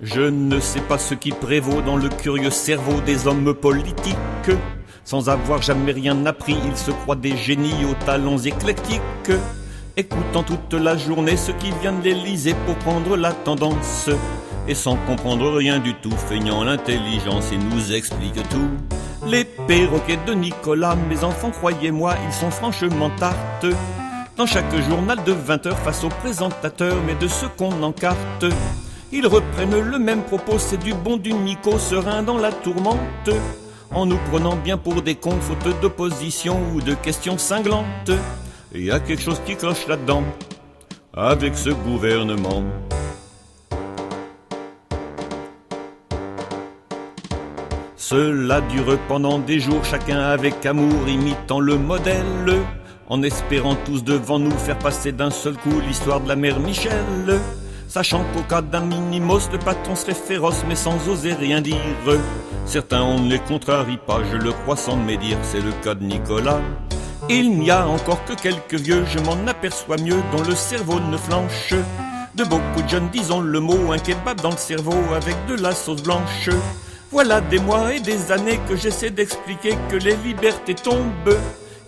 Je ne sais pas ce qui prévaut dans le curieux cerveau des hommes politiques. Sans avoir jamais rien appris, ils se croient des génies aux talents éclectiques, écoutant toute la journée ce qui vient de l'Élysée pour prendre la tendance, et sans comprendre rien du tout, feignant l'intelligence, ils nous expliquent tout. Les perroquets de Nicolas, mes enfants, croyez-moi, ils sont franchement tartes. Dans chaque journal de 20 heures face aux présentateurs, mais de ceux qu'on encarte, ils reprennent le même propos, c'est du bon du Nico, serein dans la tourmente, en nous prenant bien pour des cons, faute d'opposition ou de questions cinglantes. Il y a quelque chose qui cloche là-dedans, avec ce gouvernement. Cela dure pendant des jours, chacun avec amour, imitant le modèle, en espérant tous devant nous faire passer d'un seul coup l'histoire de la mère Michel. Sachant qu'au cas d'un minimos, le patron serait féroce mais sans oser rien dire. Certains on ne les contrarie pas, je le crois sans médire, c'est le cas de Nicolas. Il n'y a encore que quelques vieux, je m'en aperçois mieux, dont le cerveau ne flanche. De beaucoup de jeunes, disons le mot, un kebab dans le cerveau avec de la sauce blanche. Voilà des mois et des années que j'essaie d'expliquer que les libertés tombent.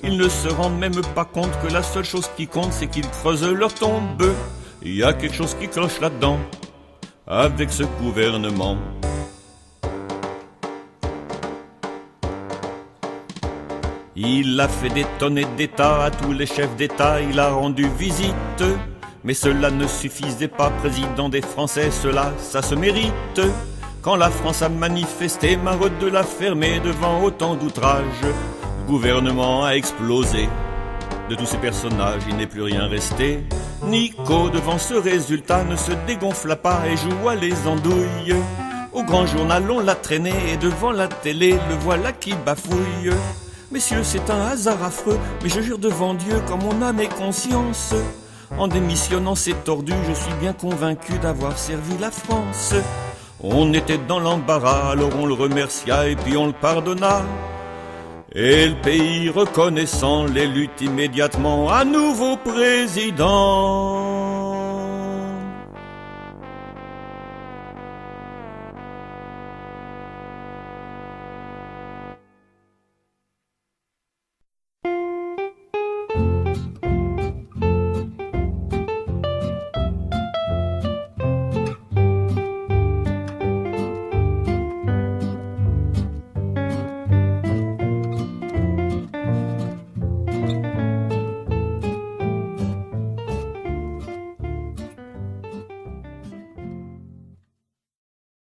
Ils ne se rendent même pas compte que la seule chose qui compte, c'est qu'ils creusent leur tombe. Il y a quelque chose qui cloche là-dedans, avec ce gouvernement. Il a fait des tonnes et des tas à tous les chefs d'État, il a rendu visite. Mais cela ne suffisait pas, président des Français, cela, ça se mérite. Quand la France a manifesté, marre de la fermer devant autant d'outrages, le gouvernement a explosé. De tous ces personnages, il n'est plus rien resté. Nico, devant ce résultat, ne se dégonfla pas et joua les andouilles. Au grand journal, on l'a traîné et devant la télé, le voilà qui bafouille. Messieurs, c'est un hasard affreux, mais je jure devant Dieu, comme mon âme et conscience, en démissionnant ces tordus, je suis bien convaincu d'avoir servi la France. On était dans l'embarras, alors on le remercia et puis on le pardonna. Et le pays reconnaissant les luttes immédiatement à nouveau président.